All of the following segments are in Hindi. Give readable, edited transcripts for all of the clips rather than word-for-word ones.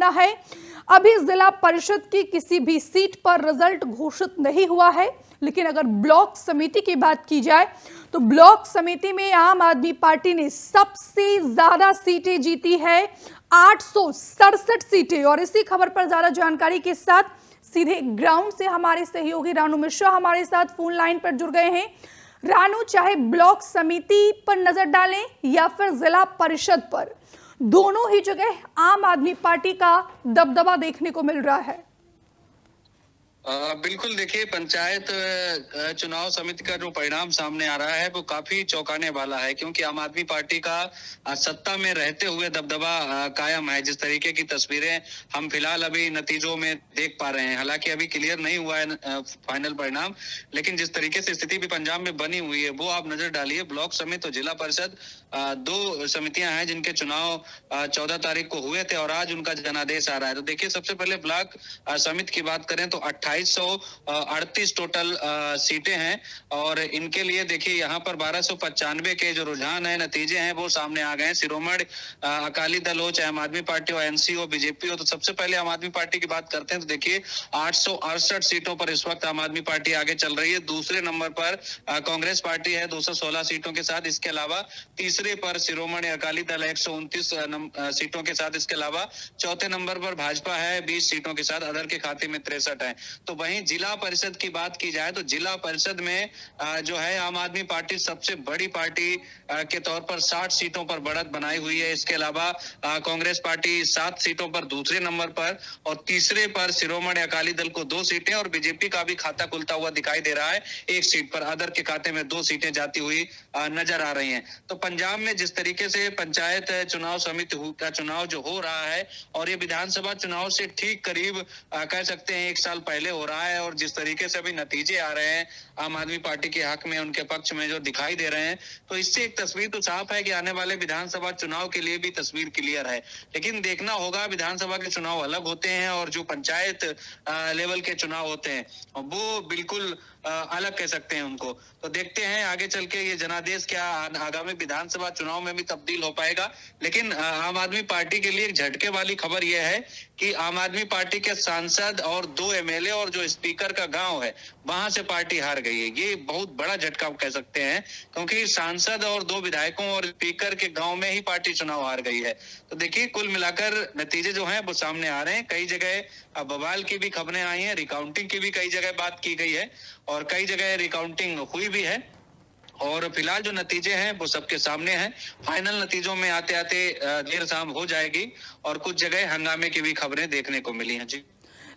होना है। अभी जिला परिषद की किसी भी सीट पर रिजल्ट घोषित नहीं हुआ है, लेकिन अगर ब्लॉक समिति की बात की जाए तो ब्लॉक समिति में आम आदमी पार्टी ने सबसे ज्यादा सीटें जीती है, 867 सीटें। और इसी खबर पर ज्यादा जानकारी के साथ सीधे ग्राउंड से हमारे सहयोगी रानू मिश्रा हमारे साथ फोन लाइन पर जुड़ गए हैं। रानू, चाहे ब्लॉक समिति पर नजर डालें या फिर जिला परिषद पर, दोनों ही जगह आम आदमी पार्टी का दबदबा देखने को मिल रहा है। बिल्कुल, देखिए, पंचायत चुनाव समिति का जो परिणाम सामने आ रहा है वो काफी चौंकाने वाला है, क्योंकि आम आदमी पार्टी का सत्ता में रहते हुए दबदबा कायम है। जिस तरीके की तस्वीरें हम फिलहाल अभी नतीजों में देख पा रहे हैं, हालांकि अभी क्लियर नहीं हुआ है फाइनल परिणाम, लेकिन जिस तरीके से स्थिति भी पंजाब में बनी हुई है वो आप नजर डालिए। ब्लॉक समिति और जिला परिषद दो समितियां हैं जिनके चुनाव 14 तारीख को हुए थे और आज उनका जनादेश आ रहा है। तो देखिए, सबसे पहले ब्लॉक समिति की बात करें तो 2838 टोटल सीटें हैं और इनके लिए देखिए यहाँ पर 1295 के जो रुझान है, नतीजे हैं, वो सामने आ गए हैं। शिरोमणि अकाली दल हो, चाहे आम आदमी पार्टी हो, एनसी हो, बीजेपी हो। तो सबसे पहले आम आदमी पार्टी की बात करते हैं तो देखिए 868 सीटों पर इस वक्त आम आदमी पार्टी आगे चल रही है। दूसरे नंबर पर कांग्रेस पार्टी है 216 सीटों के साथ। इसके अलावा तीसरे पर शिरोमणि अकाली दल 129 सीटों के साथ। इसके अलावा चौथे नंबर पर भाजपा है 20 सीटों के साथ, अदर के खाते में 63 है। तो वहीं जिला परिषद की बात की जाए तो जिला परिषद में जो है आम आदमी पार्टी सबसे बड़ी पार्टी के तौर पर 60 सीटों पर बढ़त बनाई हुई है। इसके अलावा कांग्रेस पार्टी 7 सीटों पर दूसरे नंबर पर और तीसरे पर शिरोमणि अकाली दल को 2 सीटें और बीजेपी का भी खाता खुलता हुआ दिखाई दे रहा है 1 सीट पर, अदर के खाते में 2 सीटें जाती हुई नजर आ रही हैं। तो पंजाब में जिस तरीके से पंचायत चुनाव समिति का चुनाव जो हो रहा है और ये विधानसभा चुनाव से ठीक करीब कह सकते हैं 1 साल पहले हो रहा है, और जिस तरीके से अभी नतीजे आ रहे हैं आम आदमी पार्टी के हक में, उनके पक्ष में जो दिखाई दे रहे हैं, तो इससे एक तस्वीर तो साफ है कि आने वाले विधानसभा चुनाव के लिए भी तस्वीर क्लियर है। लेकिन देखना होगा, विधानसभा के चुनाव अलग होते हैं और जो पंचायत लेवल के चुनाव होते हैं वो बिल्कुल अलग कह सकते हैं उनको। तो देखते हैं आगे चल के ये जनादेश क्या आगामी विधानसभा चुनाव में भी तब्दील हो पाएगा। लेकिन आम आदमी पार्टी के लिए एक झटके वाली खबर यह है कि आम आदमी पार्टी के सांसद और 2 एमएलए और जो स्पीकर का गांव है वहां से पार्टी हार गई है। ये बहुत बड़ा झटका कह सकते हैं, क्योंकि सांसद और 2 विधायकों और स्पीकर के गांव में ही पार्टी चुनाव हार गई है। तो देखिए, कुल मिलाकर नतीजे जो हैं वो सामने आ रहे हैं। कई जगह बवाल की भी खबरें आई हैं, रिकाउंटिंग की भी कई जगह बात की गई है और कई जगह रिकाउंटिंग हुई भी है। और फिलहाल जो नतीजे हैं वो सबके सामने हैं। फाइनल नतीजों में आते आते देर शाम हो जाएगी और कुछ जगह हंगामे की भी खबरें देखने को मिली हैं। जी,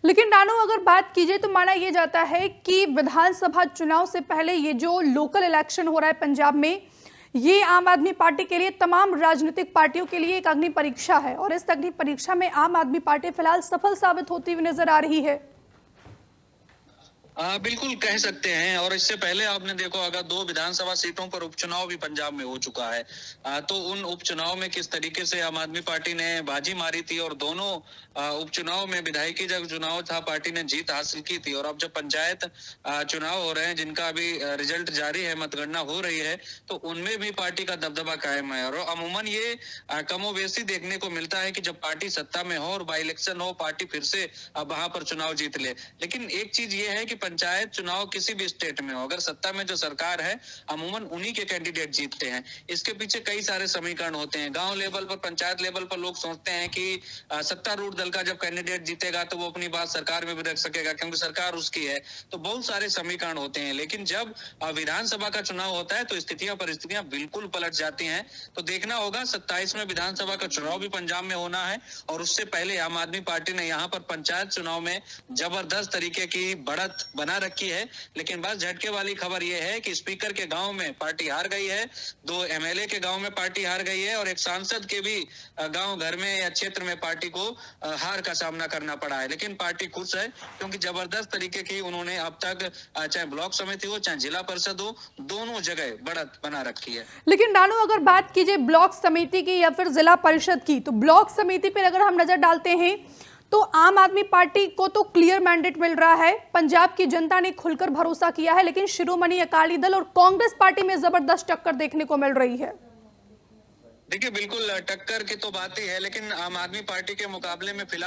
लेकिन रानू, अगर बात की जाए तो माना यह जाता है कि विधानसभा चुनाव से पहले ये जो लोकल इलेक्शन हो रहा है पंजाब में, ये आम आदमी पार्टी के लिए, तमाम राजनीतिक पार्टियों के लिए एक अग्नि परीक्षा है और इस अग्नि परीक्षा में आम आदमी पार्टी फिलहाल सफल साबित होती हुई नजर आ रही है। बिल्कुल कह सकते हैं। और इससे पहले आपने देखो, अगर 2 विधानसभा सीटों पर उपचुनाव भी पंजाब में हो चुका है, तो उन उपचुनाव में किस तरीके से आम आदमी पार्टी ने बाजी मारी थी और दोनों उपचुनाव में विधायकी जब चुनाव था पार्टी ने जीत हासिल की थी। और अब जब पंचायत चुनाव हो रहे हैं जिनका अभी रिजल्ट जारी है, मतगणना हो रही है, तो उनमें भी पार्टी का दबदबा कायम है। और अमूमन ये कमोबेशी देखने को मिलता है कि जब पार्टी सत्ता में हो और बाई इलेक्शन हो, पार्टी फिर से वहां पर चुनाव जीत ले। लेकिन एक चीज ये है कि पंचायत चुनाव किसी भी स्टेट में हो, अगर सत्ता में जो सरकार है अमूमन उन्हीं के कैंडिडेट जीतते हैं। इसके पीछे कई सारे समीकरण होते हैं। गांव लेवल पर, पंचायत लेवल पर लोग सोचते हैं कि सत्तारूढ़ दल का जब कैंडिडेट जीतेगा तो वो अपनी बात सरकार में भी रख सकेगा क्योंकि सरकार उसकी है। तो बहुत सारे समीकरण होते हैं। लेकिन जब विधानसभा का चुनाव होता है तो स्थितियां परिस्थितियां बिल्कुल पलट जाती हैं। तो देखना होगा, 27 में विधानसभा का चुनाव भी पंजाब में होना है और उससे पहले आम आदमी पार्टी ने यहाँ पर पंचायत चुनाव में जबरदस्त तरीके की बढ़त बना रखी है। लेकिन बस झटके वाली खबर यह है कि स्पीकर के गांव में पार्टी हार गई है, 2 एमएलए के गांव में पार्टी हार गई है और एक सांसद के भी गांव घर में या क्षेत्र में पार्टी को हार का सामना करना पड़ा है। लेकिन पार्टी खुश है क्योंकि जबरदस्त तरीके की उन्होंने अब तक चाहे ब्लॉक समिति हो चाहे जिला परिषद हो, दोनों जगह बढ़त बना रखी है। लेकिन रानू, अगर बात कीजिए ब्लॉक समिति की या फिर जिला परिषद की, तो ब्लॉक समिति पर अगर हम नजर डालते हैं तो आम आदमी पार्टी को तो क्लियर मैंडेट मिल रहा है, पंजाब की जनता ने खुलकर भरोसा किया है, लेकिन शिरोमणि अकाली दल और कांग्रेस पार्टी में जबरदस्त टक्कर देखने को मिल रही है। देखिए, बिल्कुल टक्कर की तो बात ही है, लेकिन आम आदमी पार्टी के मुकाबले में फिलहाल